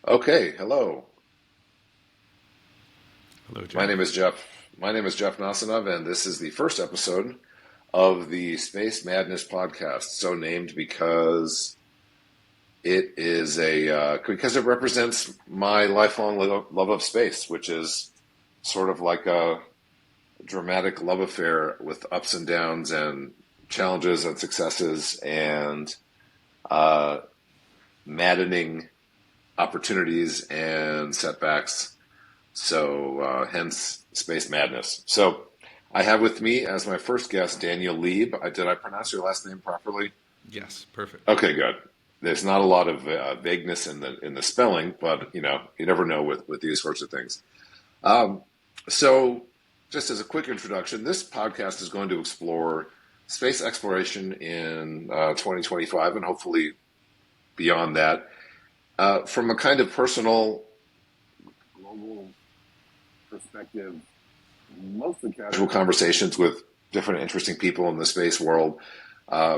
Okay, hello. Hello, My Jeff. name is Jeff. My name is Jeff Nasanov, and this is the first episode of the Space Madness podcast. So named because because it represents my lifelong love of space, which is sort of like a dramatic love affair with ups and downs and challenges and successes and uh, maddening opportunities and setbacks. Hence Space Madness. So, I have with me as my first guest Daniel Leeb. Did I pronounce your last name properly? Yes, perfect. Okay, good. There's not a lot of vagueness in the spelling, but you never know with these sorts of things. Um, so, just as a quick introduction, this podcast is going to explore space exploration in 2025 and hopefully beyond that from a kind of personal global perspective, mostly casual conversations with different interesting people in the space world,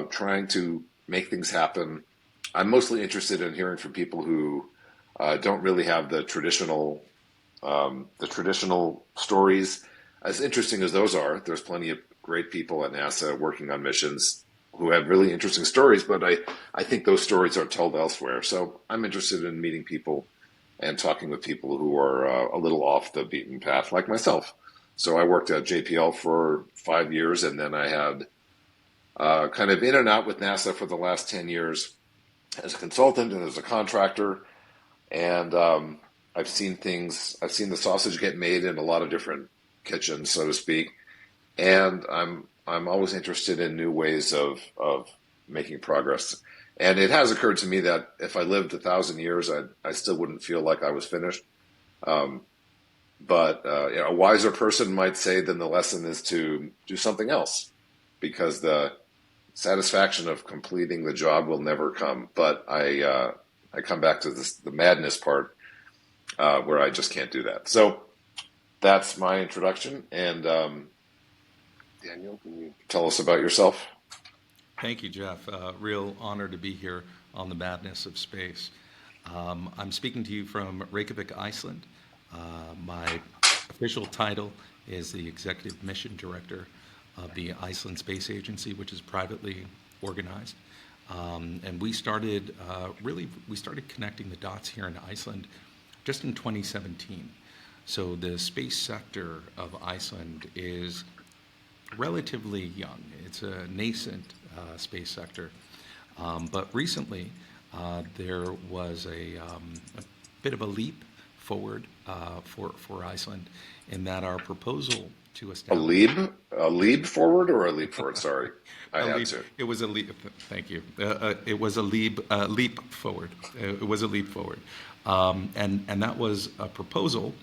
trying to make things happen. I'm mostly interested in hearing from people who don't really have the traditional stories. As interesting as those are, there's plenty of great people at NASA working on missions who have really interesting stories, but I think those stories are told elsewhere. So I'm interested in meeting people and talking with people who are a little off the beaten path, like myself. So I worked at JPL for 5 years, and then I had kind of in and out with NASA for the last 10 years as a consultant and as a contractor. And I've seen things, I've seen the sausage get made in a lot of different kitchens, so to speak. And I'm always interested in new ways of making progress. And it has occurred to me that if I lived 1,000 years, I still wouldn't feel like I was finished. Um, but a wiser person might say then the lesson is to do something else because the satisfaction of completing the job will never come. But I come back to the madness part where I just can't do that. So that's my introduction. And Daniel, can you tell us about yourself? Thank you, Jeff. Real honor to be here on the madness of space. I'm speaking to you from Reykjavik, Iceland. My official title is the Executive Mission Director of the Iceland Space Agency, which is privately organized. And we started connecting the dots here in Iceland just in 2017. So the space sector of Iceland is relatively young. It's a nascent space sector. But recently, there was a bit of a leap forward for Iceland in that our proposal to A establish leap, a leap forward or a leap forward? Sorry, I a had leap. to. It was a leap. Thank you. It was a leap forward. It was a leap forward, and that was a proposal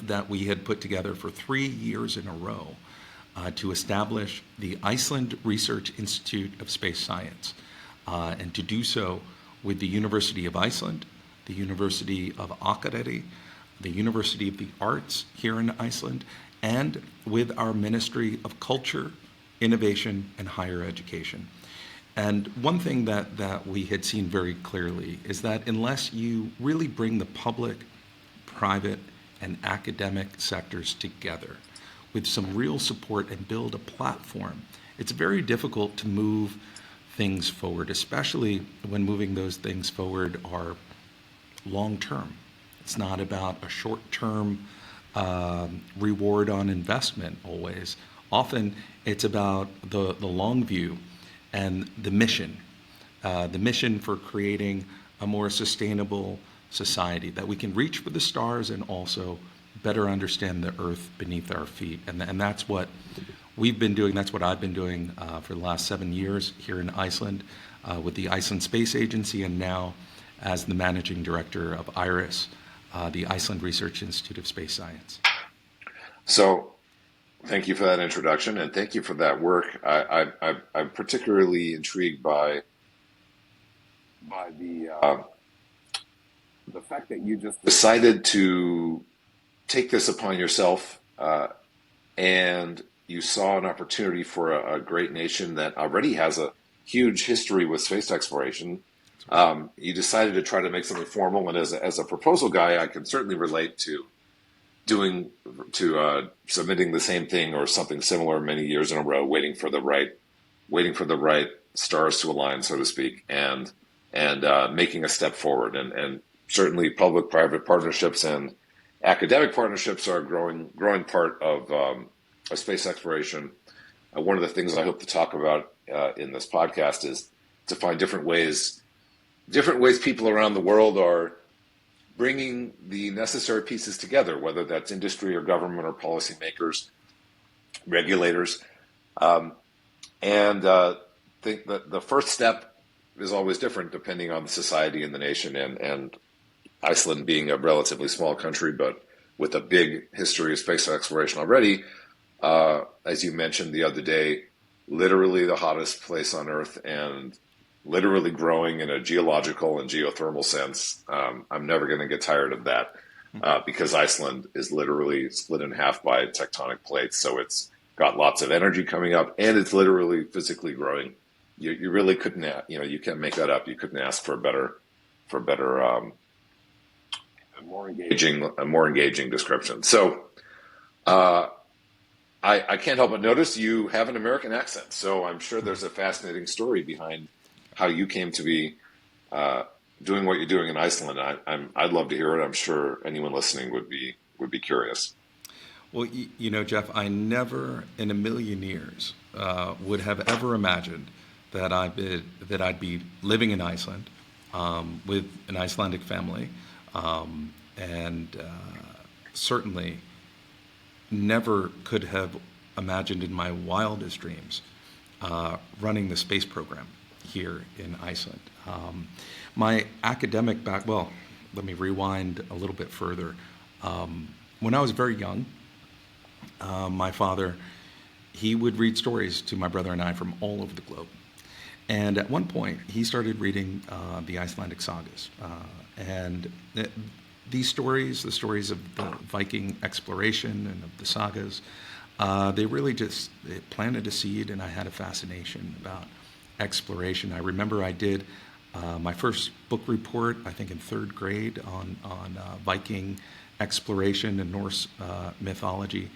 that we had put together for 3 years in a row to establish the Iceland Research Institute of Space Science, and to do so with the University of Iceland, the University of Akureyri, the University of the Arts here in Iceland, and with our Ministry of Culture, Innovation, and Higher Education. And one thing that we had seen very clearly is that unless you really bring the public, private, and academic sectors together with some real support and build a platform, it's very difficult to move things forward, especially when moving those things forward are long term. It's not about a short term reward on investment always. Often it's about the long view and the mission for creating a more sustainable society that we can reach for the stars and also better understand the earth beneath our feet. And that's what we've been doing. That's what I've been doing for the last 7 years here in Iceland with the Iceland Space Agency, and now as the managing director of IRIS, the Iceland Research Institute of Space Science. So thank you for that introduction, and thank you for that work. I'm particularly intrigued by the fact that you just decided to take this upon yourself, and you saw an opportunity for a great nation that already has a huge history with space exploration, You decided to try to make something formal, and as a proposal guy, I can certainly relate to doing submitting the same thing or something similar many years in a row, waiting for the right stars to align, so to speak, and making a step forward. And certainly, public-private partnerships and academic partnerships are a growing part of space exploration. One of the things I hope to talk about in this podcast is to find different ways people around the world are bringing the necessary pieces together, whether that's industry or government or policymakers, regulators. And think that the first step is always different depending on the society and the nation. And Iceland being a relatively small country, but with a big history of space exploration already, as you mentioned the other day, literally the hottest place on Earth and literally growing in a geological and geothermal sense. I'm never going to get tired of that because Iceland is literally split in half by tectonic plates. So it's got lots of energy coming up, and it's literally physically growing. You really couldn't, you can't make that up. You couldn't ask for a better, a more engaging description. So I can't help but notice you have an American accent. So I'm sure there's a fascinating story behind how you came to be doing what you're doing in Iceland. I'd love to hear it. I'm sure anyone listening would be curious. Well, Jeff, I never in a million years would have ever imagined that I'd be living in Iceland with an Icelandic family, and certainly never could have imagined in my wildest dreams running the space program here in Iceland. My academic well, let me rewind a little bit further. When I was very young, my father, he would read stories to my brother and I from all over the globe. And at one point, he started reading the Icelandic sagas. And these stories, the stories of the Viking exploration and of the sagas, they really it planted a seed, and I had a fascination about exploration. I remember I did my first book report, I think in third grade, on Viking exploration and Norse mythology.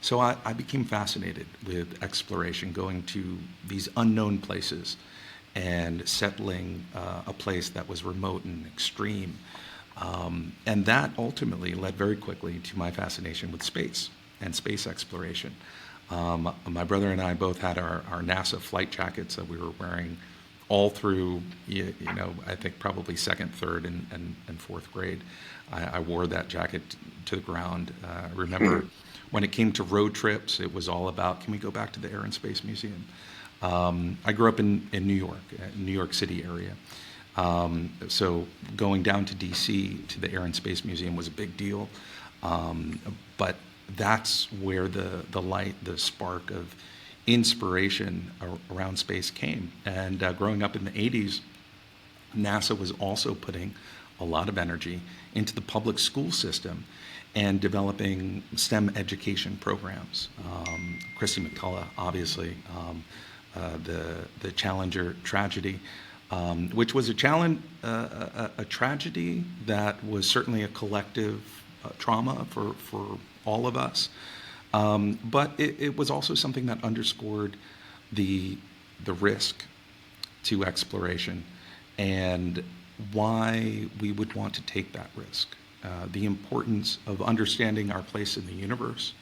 So I became fascinated with exploration, going to these unknown places and settling a place that was remote and extreme. And that ultimately led very quickly to my fascination with space and space exploration. My brother and I both had our NASA flight jackets that we were wearing all through, I think probably second, third, and fourth grade. I wore that jacket to the ground. I remember when it came to road trips, it was all about, can we go back to the Air and Space Museum? I grew up in New York, New York City area. So going down to D.C. to the Air and Space Museum was a big deal. But that's where the light, the spark of inspiration around space came. And growing up in the 80s, NASA was also putting a lot of energy into the public school system and developing STEM education programs. Christy McCullough, obviously, the Challenger tragedy, which was a tragedy that was certainly a collective trauma for all of us. But it was also something that underscored the risk to exploration and why we would want to take that risk. The importance of understanding our place in the universe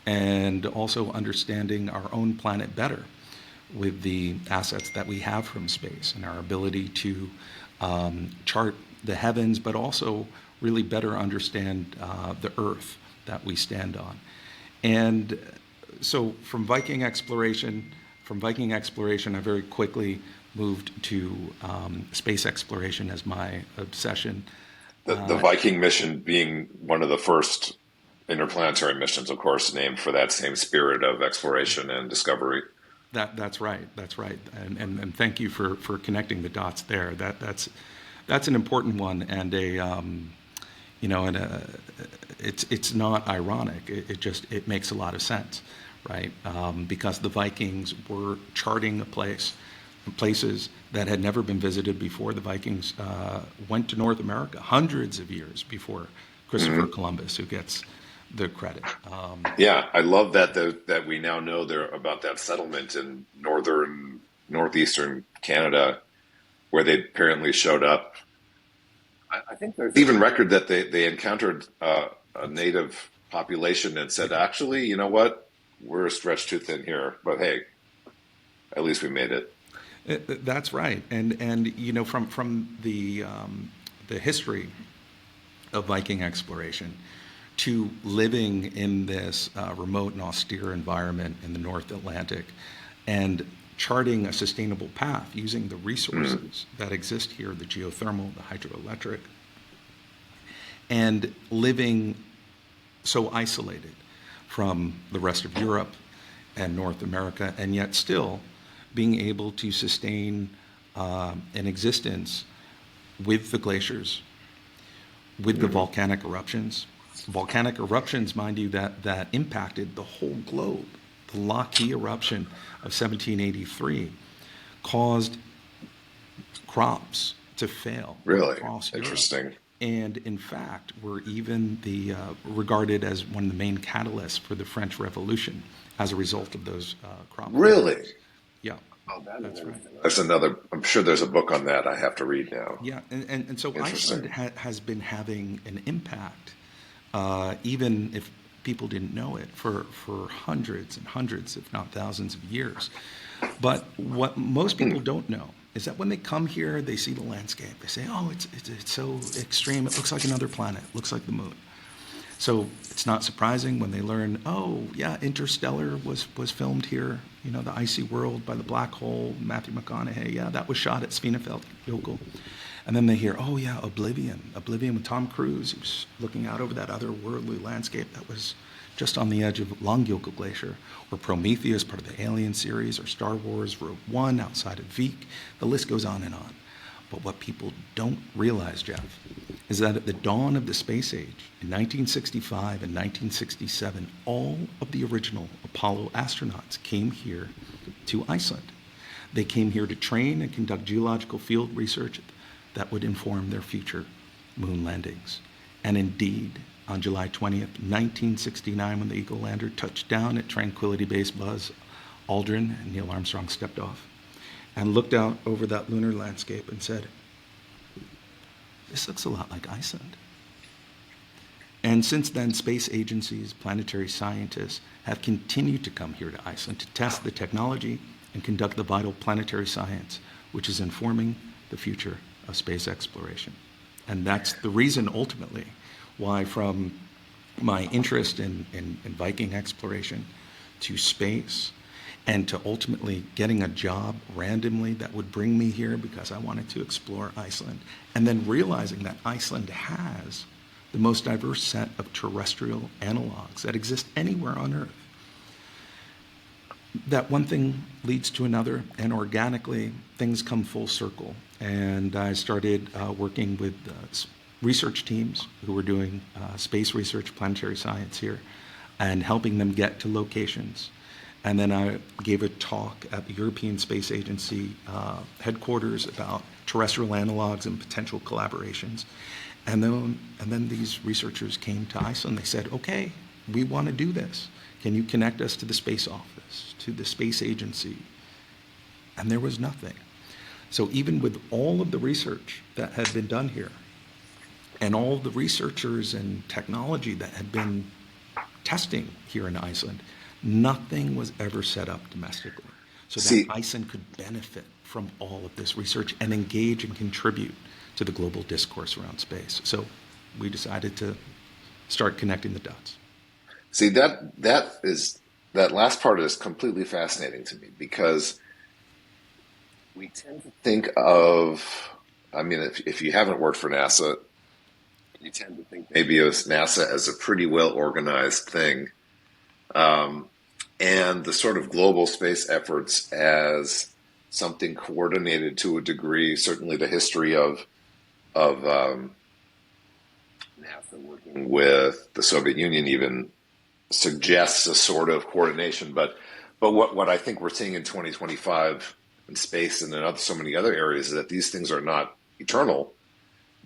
and also understanding our own planet better with the assets that we have from space and our ability to chart the heavens, but also really better understand the Earth that we stand on. And so from Viking exploration, I very quickly moved to space exploration as my obsession. The Viking mission being one of the first interplanetary missions, of course, named for that same spirit of exploration and discovery. That's right. And thank you for connecting the dots there. That's an important one, and it's not ironic. It makes a lot of sense, right? Because the Vikings were charting a place places that had never been visited before. The Vikings went to North America hundreds of years before Christopher Hmm. Columbus, who gets the credit. Yeah, I love that we now know there about that settlement in northeastern Canada where they apparently showed up. I think there's even record that they encountered a native population and said, actually, you know what? We're stretched too thin here, but hey, at least we made it. That's right, and you know, from the history of Viking exploration to living in this remote and austere environment in the North Atlantic and charting a sustainable path using the Mm. resources that exist here, the geothermal, the hydroelectric, and living so isolated from the rest of Europe and North America, and yet still being able to sustain an existence with the glaciers, with the Mm. volcanic eruptions. Volcanic eruptions, mind you, that impacted the whole globe. The Lockheed eruption of 1783 caused crops to fail Really across Europe. interesting. And in fact, were even regarded as one of the main catalysts for the French Revolution as a result of those crop Really? failures. Yeah, that's right. There's another, I'm sure there's a book on that I have to read now. Yeah, and so Iceland Interesting. has been having an impact, even if people didn't know it, for hundreds and hundreds, if not thousands of years. But what most people don't know is that when they come here, they see the landscape. They say, "Oh, it's so extreme. It looks like another planet. It looks like the moon." So it's not surprising when they learn, oh yeah, Interstellar was filmed here. You know, the icy world by the black hole. Matthew McConaughey, yeah, that was shot at Svinefeld Jokel. And then they hear, oh yeah, Oblivion with Tom Cruise. He was looking out over that otherworldly landscape that was just on the edge of Långjökull Glacier, or Prometheus, part of the Alien series, or Star Wars Rogue One outside of Vik. The list goes on and on. But what people don't realize, Jeff, is that at the dawn of the space age, in 1965 and 1967, all of the original Apollo astronauts came here to Iceland. They came here to train and conduct geological field research that would inform their future moon landings. And indeed, on July 20th, 1969, when the Eagle lander touched down at Tranquility Base Buzz Aldrin and Neil Armstrong stepped off and looked out over that lunar landscape and said, this looks a lot like Iceland. And since then, space agencies, planetary scientists have continued to come here to Iceland to test the technology and conduct the vital planetary science, which is informing the future of space exploration. And that's the reason, ultimately, why from my interest in Viking exploration to space and to ultimately getting a job randomly that would bring me here because I wanted to explore Iceland, and then realizing that Iceland has the most diverse set of terrestrial analogs that exist anywhere on Earth. That one thing leads to another, and organically things come full circle. And I started working with research teams who were doing space research, planetary science here, and helping them get to locations. And then I gave a talk at the European Space Agency headquarters about terrestrial analogs and potential collaborations. And then these researchers came to Iceland. They said, okay, we want to do this. Can you connect us to the space office, to the space agency? And there was nothing. So even with all of the research that had been done here, and all the researchers and technology that had been testing here in Iceland, nothing was ever set up domestically so that See, Iceland could benefit from all of this research and engage and contribute to the global discourse around space. So we decided to start connecting the dots. see that last part is completely fascinating to me because we tend to think of, I mean, if you haven't worked for NASA, you tend to think maybe of NASA as a pretty well organized thing, and the sort of global space efforts as something coordinated to a degree. Certainly, the history of NASA working with the Soviet Union even suggests a sort of coordination. But what I think we're seeing in 2025 in space and in so many other areas is that these things are not eternal,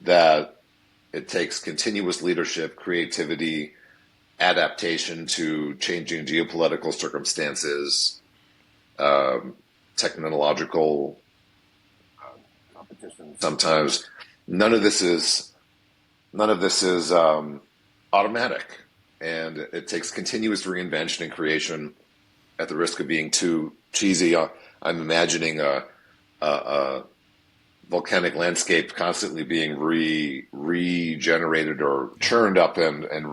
that it takes continuous leadership, creativity, adaptation to changing geopolitical circumstances, technological competition. Sometimes none of this is automatic, and it takes continuous reinvention and creation. At the risk of being too cheesy, I'm imagining a volcanic landscape constantly being regenerated or churned up and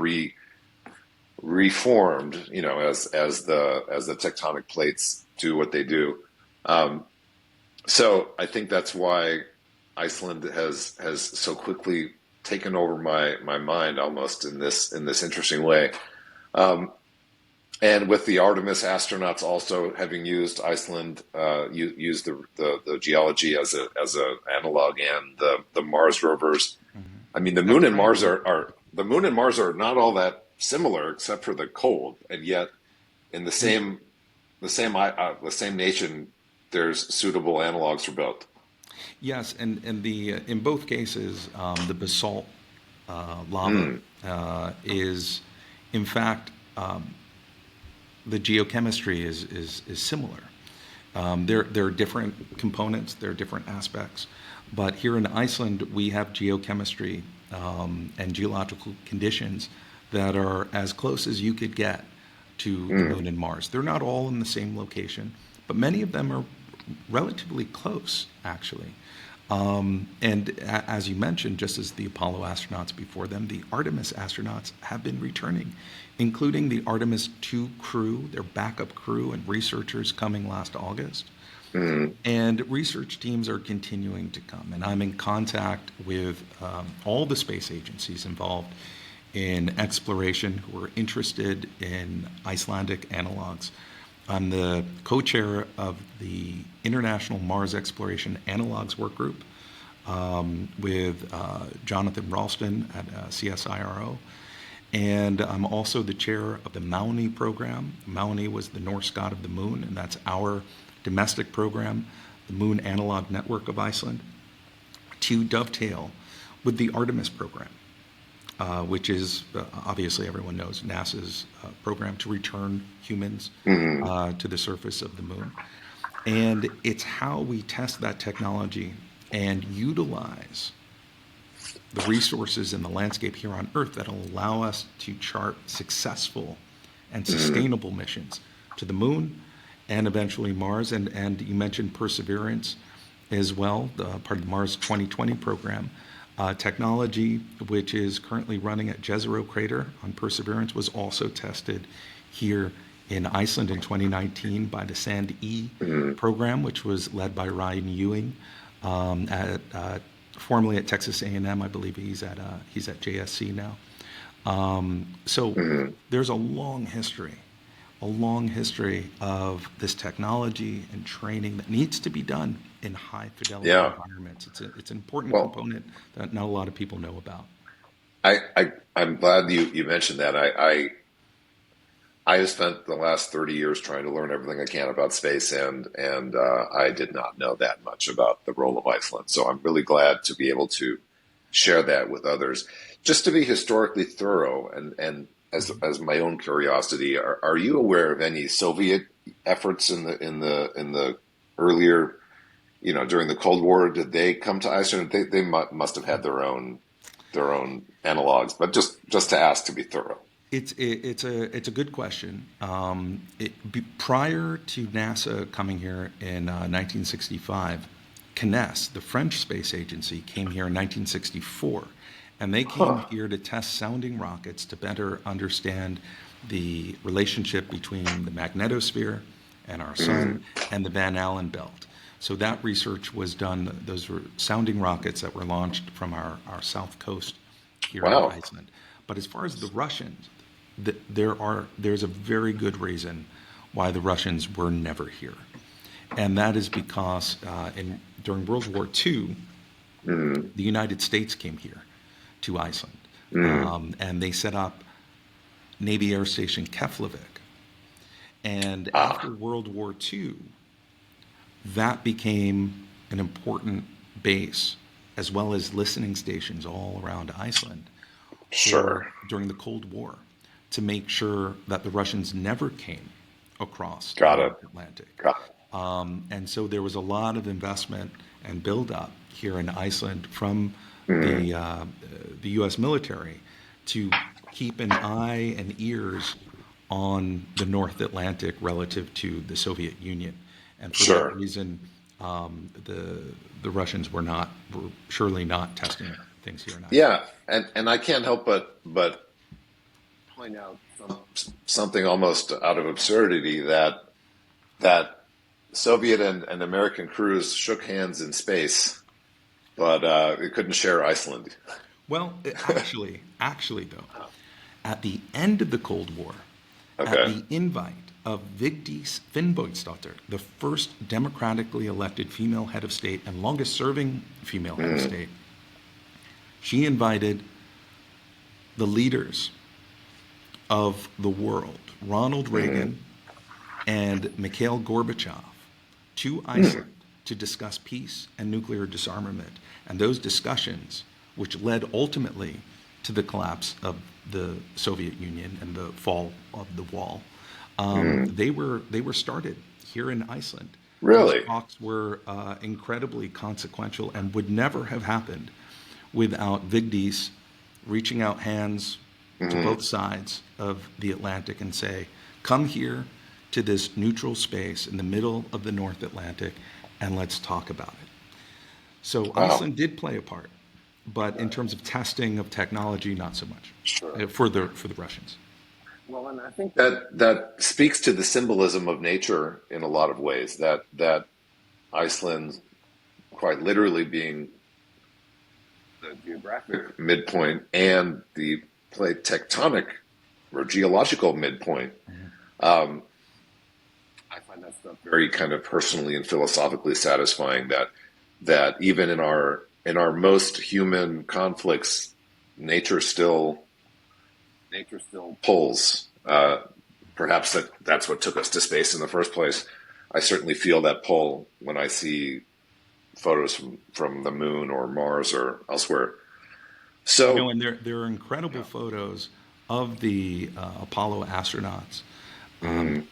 reformed, as the tectonic plates do what they do. So I think that's why Iceland has so quickly taken over my mind almost in this interesting way. And with the Artemis astronauts also having used Iceland, used the geology as a analog, and the Mars rovers. I mean, the moon and Mars are not all that similar except for the cold, and yet in the same nation, there's suitable analogs for both. Yes, and in both cases, the basalt lava is, in fact, the geochemistry is similar. There are different components, there are different aspects, but here in Iceland we have geochemistry and geological conditions that are as close as you could get to the moon and Mars. They're not all in the same location, but many of them are relatively close, actually. As you mentioned, just as the Apollo astronauts before them, the Artemis astronauts have been returning, including the Artemis 2 crew, their backup crew, and researchers coming last August. And research teams are continuing to come. And I'm in contact with all the space agencies involved in exploration who are interested in Icelandic analogs. I'm the co-chair of the International Mars Exploration Analogs Work Group with Jonathan Ralston at CSIRO. And I'm also the chair of the Mauni program. Mauni was the Norse god of the moon, and that's our domestic program, the Moon Analog Network of Iceland, to dovetail with the Artemis program, which is, obviously everyone knows, NASA's program to return humans to the surface of the moon. And it's how we test that technology and utilize the resources in the landscape here on Earth that allow us to chart successful and sustainable missions to the moon and eventually Mars. And you mentioned Perseverance as well, part of the Mars 2020 program. Technology, which is currently running at Jezero Crater on Perseverance, was also tested here in Iceland in 2019 by the SAND-E program, which was led by Ryan Ewing, formerly at Texas A&M. I believe he's at JSC now. So there's a long history of this technology and training that needs to be done in high fidelity environments. It's an important component that not a lot of people know about. I'm glad you mentioned that. I have spent the last 30 years trying to learn everything I can about space, and I did not know that much about the role of Iceland. So I'm really glad to be able to share that with others. Just to be historically thorough, and as my own curiosity, are you aware of any Soviet efforts in the earlier, during the Cold War? Did they come to Iceland? They must have had their own analogs, but just to ask, to be thorough. It's a good question. Prior to NASA coming here in 1965, CNES, the French space agency, came here in 1964, and they came here to test sounding rockets to better understand the relationship between the magnetosphere and our sun and the Van Allen belt. So that research was done. Those were sounding rockets that were launched from our south coast here in Iceland. But as far as the Russians, there's a very good reason why the Russians were never here, and that is because during World War II, the United States came here to Iceland, and they set up Navy Air Station Keflavik. And after World War II, that became an important base, as well as listening stations all around Iceland for Sure. during the Cold War, to make sure that the Russians never came across the Got it. North Atlantic. Got And so there was a lot of investment and buildup here in Iceland from it. Mm, the U.S. military to keep an eye and ears on the North Atlantic relative to the Soviet Union, and for that sure. reason, the Russians were surely not testing things here in Iceland. Yeah, and I can't help but point out something almost out of absurdity that Soviet and American crews shook hands in space, but they couldn't share Iceland. Well, actually, though, at the end of the Cold War, at Okay. the invite of Vigdis Finnbogadóttir, the first democratically elected female head of state and longest serving female head of Mm, state, she invited the leaders of the world, Ronald mm, Reagan and Mikhail Gorbachev, to mm. Iceland to discuss peace and nuclear disarmament. And those discussions, which led ultimately to the collapse of the Soviet Union and the fall of the wall, Mm. they were started here in Iceland. Those Really? talks were incredibly consequential and would never have happened without Vigdis reaching out hands to Mm. both sides of the Atlantic and say, come here to this neutral space in the middle of the North Atlantic and let's talk about it. So Wow. Iceland did play a part, but in terms of testing of technology, not so much Sure. for the Russians. Well, and I think that speaks to the symbolism of nature in a lot of ways. That Iceland, quite literally being the geographic midpoint and the plate tectonic or geological midpoint. Um, I find that stuff very kind of personally and philosophically satisfying. That even in our most human conflicts, nature still nature still pulls. Perhaps that's what took us to space in the first place. I certainly feel that pull when I see photos from the moon or Mars or elsewhere. So, And there are incredible photos of the Apollo astronauts um, mm,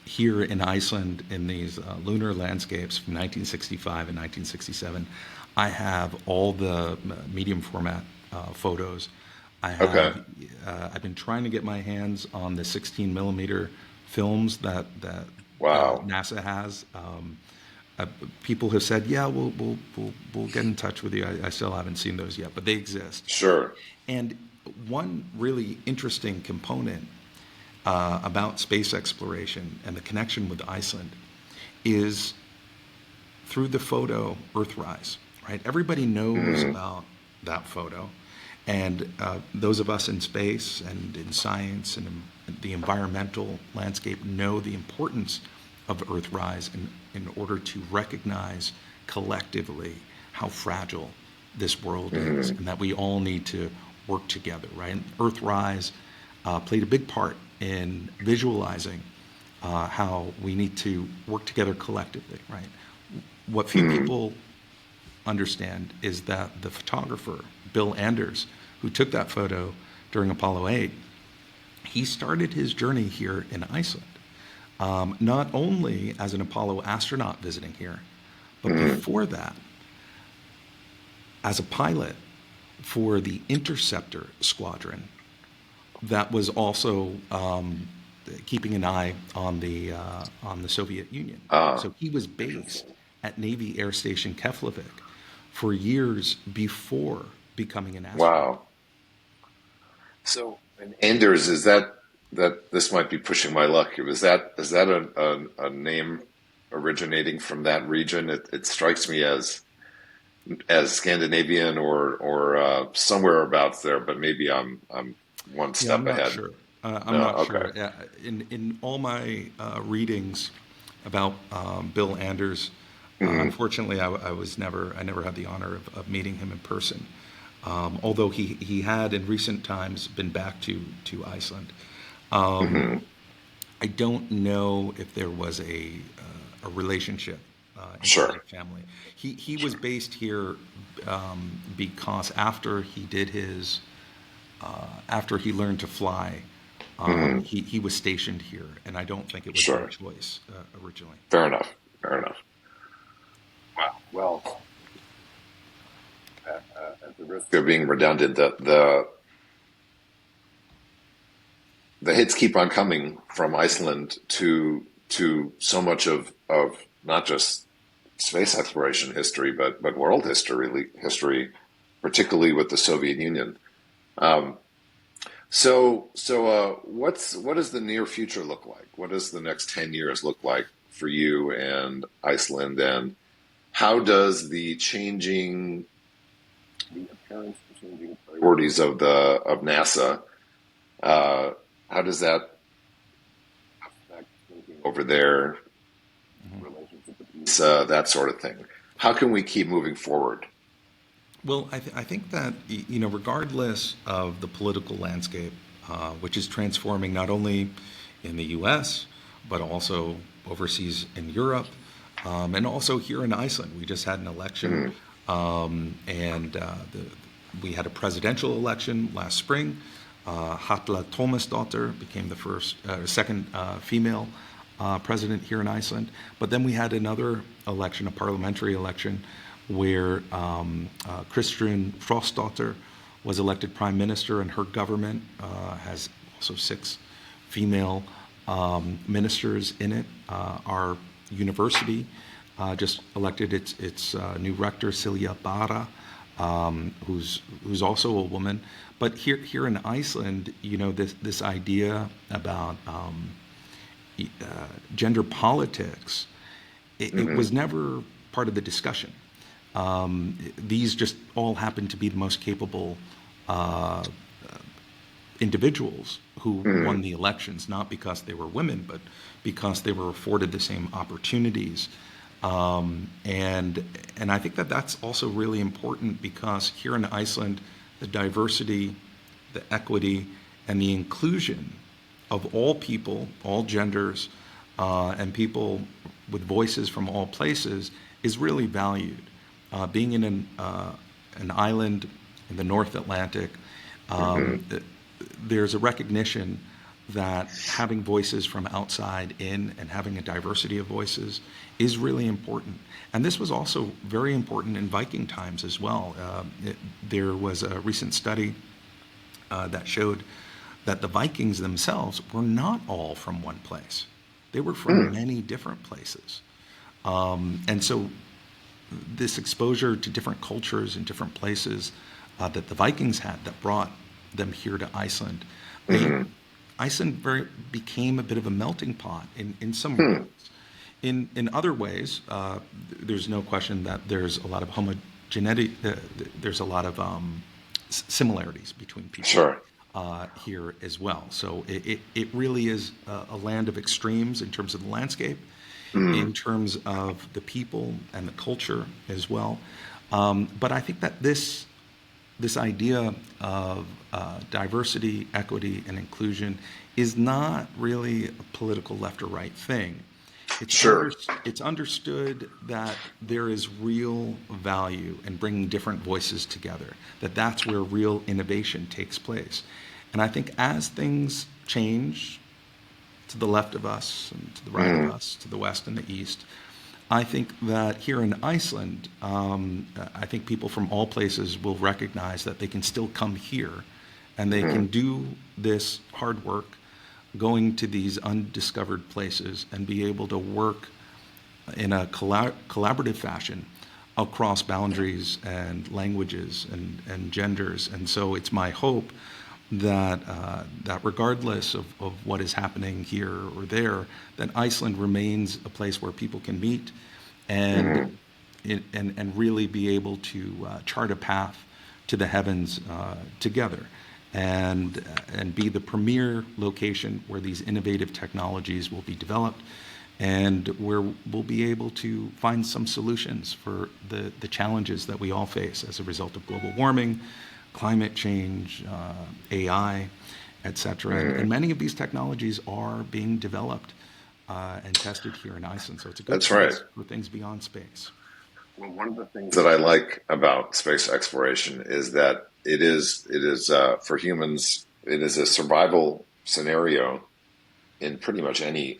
here in Iceland in these lunar landscapes from 1965 and 1967. I have all the medium format photos. okay, I've been trying to get my hands on the 16 millimeter films that wow, NASA has. Uh, People have said, "Yeah, we'll get in touch with you." I still haven't seen those yet, but they exist. sure, And one really interesting component about space exploration and the connection with Iceland is through the photo Earthrise, right? Everybody knows mm, about that photo. And those of us in space and in science and in the environmental landscape know the importance of Earthrise in order to recognize collectively how fragile this world is mm, and that we all need to work together, right? And Earthrise played a big part in visualizing how we need to work together collectively, right? What few mm, people understand is that the photographer, Bill Anders, who took that photo during Apollo 8, he started his journey here in Iceland, not only as an Apollo astronaut visiting here, but mm, before that, as a pilot for the Interceptor Squadron that was also keeping an eye on the Soviet Union. ah, So he was based interesting. at Navy Air Station Keflavik for years before becoming an astronaut. Wow. So, and Anders, is that this might be pushing my luck here? Is that a name originating from that region? It strikes me as Scandinavian or somewhere about there, but maybe I'm one Yeah, I'm step not ahead. sure. I'm No, not okay. sure. In all my readings about Bill Anders, Hmm. unfortunately, I never had the honor of meeting him in person. Although he had in recent times been back to Iceland. Um, Hmm. I don't know if there was a relationship into Sure. my family. He was based here because after he learned to fly, Hmm. he was stationed here, and I don't think it was by Sure. choice originally. Fair enough. Fair enough. Wow. Well, at the risk of being redundant, the hits keep on coming from Iceland to so much of not just space exploration history, but world history, particularly with the Soviet Union. Um, what does the near future look like? What does the next 10 years look like for you and Iceland? And how does the apparent changing priorities of NASA, uh, how does that affect thinking over there, relationship with ESA, that sort of thing? How can we keep moving forward? Well, I think that regardless of the political landscape, which is transforming not only in the U.S. but also overseas in Europe, and also here in Iceland, we just had an election, Mm, and we had a presidential election last spring. Halla Tómasdóttir became the second female president here in Iceland. But then we had another election, a parliamentary election, where Kristrún Frostdóttir was elected prime minister, and her government has also six female ministers in it. Our university just elected its new rector, Silja Bara, who's also a woman. But here in Iceland, this idea about gender politics, it hmm was never part of the discussion. These just all happen to be the most capable uh, individuals who won hmm the elections, not because they were women, but because they were afforded the same opportunities. And I think that that's also really important because here in Iceland, the diversity, the equity, and the inclusion of all people, all genders, and people with voices from all places is really valued. Being in an island in the North Atlantic, hmm there's a recognition that having voices from outside in and having a diversity of voices is really important. And this was also very important in Viking times as well. There was a recent study that showed that the Vikings themselves were not all from one place. They were from mm, many different places. And so this exposure to different cultures and different places that the Vikings had that brought them here to Iceland made hmm Iceland became a bit of a melting pot in some ways. hmm In other ways, there's no question that there's a lot of homogeneity. There's a lot of similarities between people Sure. here as well. So it really is a land of extremes in terms of the landscape, in Mm, terms of the people and the culture as well. But I think that this idea of diversity, equity, and inclusion is not really a political left or right thing. sure. It's understood that there is real value in bringing different voices together, that that's where real innovation takes place. And I think as things change to the left of us and to the right of Mm, us, to the west and the east, I think that here in Iceland, I think people from all places will recognize that they can still come here and they can mm, do this hard work going to these undiscovered places and be able to work in a collaborative fashion across boundaries and languages and genders. And so it's my hope that regardless of what is happening here or there, that Iceland remains a place where people can meet and mm, and really be able to chart a path to the heavens together, and be the premier location where these innovative technologies will be developed, and where we'll be able to find some solutions for the challenges that we all face as a result of global warming, climate change, AI, et cetera. And mm, many of these technologies are being developed and tested here in Iceland. So it's a good That's right. place for things beyond space. Well, one of the things that I like about space exploration is that it is for humans. It is a survival scenario in pretty much any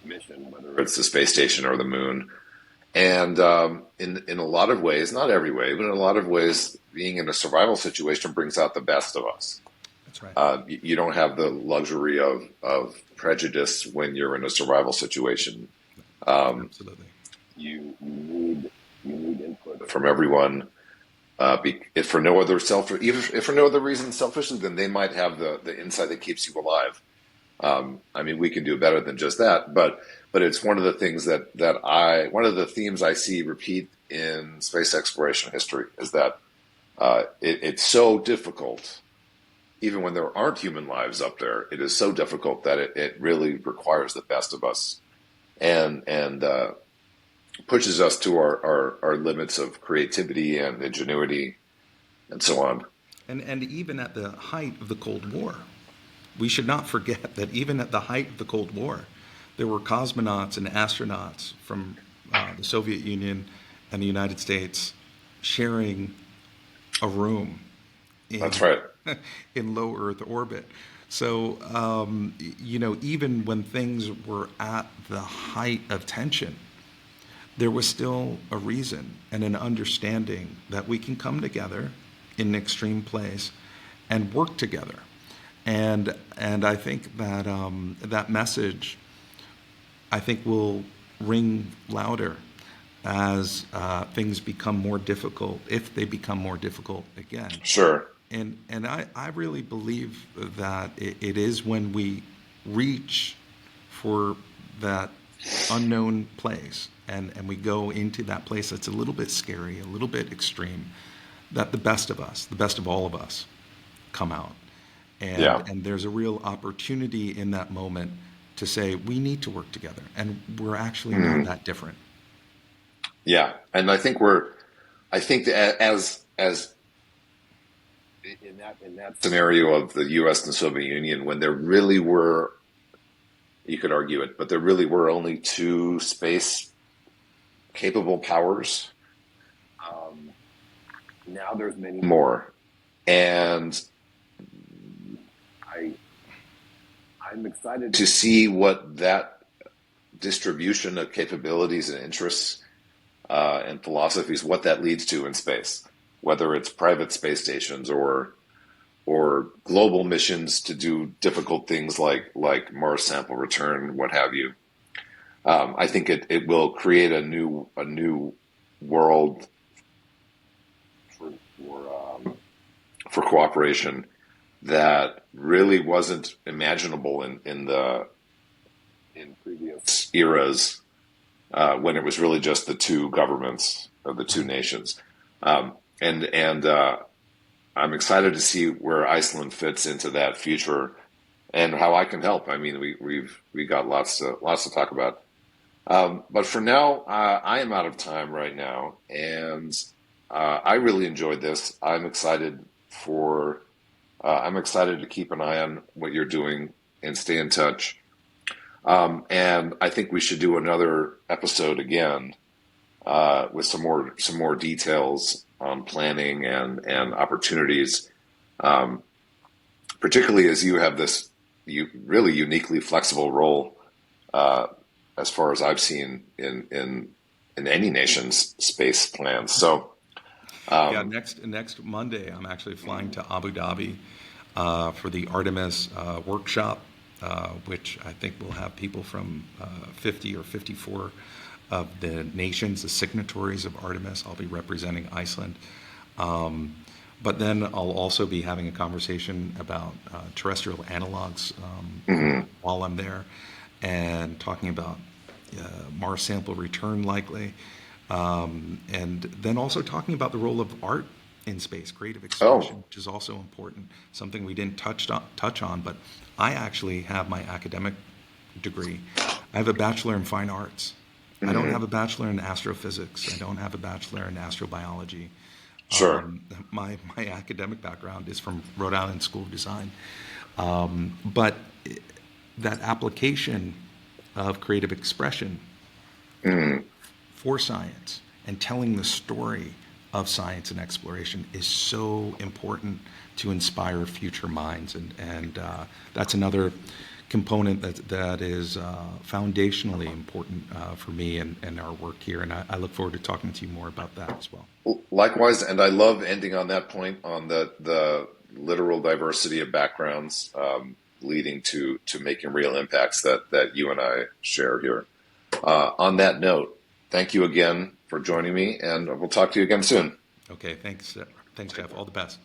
mission, whether it's the space station or the moon. And in a lot of ways, not every way, but in a lot of ways, being in a survival situation brings out the best of us. That's right. You don't have the luxury of prejudice when you're in a survival situation. Absolutely. You need input from everyone. If for no other if for no other reason selfishly, then they might have the insight that keeps you alive. I mean, we can do better than just that, but it's one of the things one of the themes I see repeat in space exploration history is that it's so difficult, even when there aren't human lives up there. It is so difficult that it really requires the best of us, and pushes us to our limits of creativity and ingenuity, and so on. And even at the height of the Cold War, we should not forget that even at the height of the Cold War, there were cosmonauts and astronauts from the Soviet Union and the United States sharing a room in, That's right. in low Earth orbit. So, even when things were at the height of tension, there was still a reason and an understanding that we can come together in an extreme place and work together. And I think that that message, I think, will ring louder as things become more difficult, if they become more difficult again. Sure. And I really believe that it is when we reach for that unknown place and we go into that place that's a little bit scary, a little bit extreme, that the best of us, the best of all of us, come out. And there's a real opportunity in that moment to say we need to work together, and we're actually not that different. Yeah, and I think that as in that scenario of the U.S. and the Soviet Union, when there really were, you could argue it, but there really were only two space capable powers. Now there's many more, and I'm excited to see what that distribution of capabilities and interests and philosophies, what that leads to in space, whether it's private space stations or global missions to do difficult things like Mars sample return, what have you. I think it will create a new world for cooperation that really wasn't imaginable in previous eras, when it was really just the two governments of the two nations. And I'm excited to see where Iceland fits into that future and how I can help. I mean, we got lots to talk about. But for now, I am out of time right now, and I really enjoyed this. I'm excited to keep an eye on what you're doing and stay in touch. And I think we should do another episode again with some more details on planning and opportunities, particularly as you have this really uniquely flexible role, as far as I've seen in any nation's space plans. So. Next Monday, I'm actually flying to Abu Dhabi for the Artemis workshop, which I think will have people from 50 or 54 of the nations, the signatories of Artemis. I'll be representing Iceland. But then I'll also be having a conversation about terrestrial analogs while I'm there, and talking about Mars sample return likely. And then also talking about the role of art in space, creative expression, which is also important, something we didn't touch on, but I actually have my academic degree. I have a bachelor in fine arts. I don't have a bachelor in astrophysics. I don't have a bachelor in astrobiology. Sure. My academic background is from Rhode Island School of Design. But that application of creative expression for science and telling the story of science and exploration is so important to inspire future minds. And that's another component that is foundationally important for me and our work here. And I look forward to talking to you more about that as well. Likewise, and I love ending on that point on the literal diversity of backgrounds leading to making real impacts that you and I share here. On that note, thank you again for joining me, and we'll talk to you again soon. Okay, thanks. Thanks, Jeff. All the best.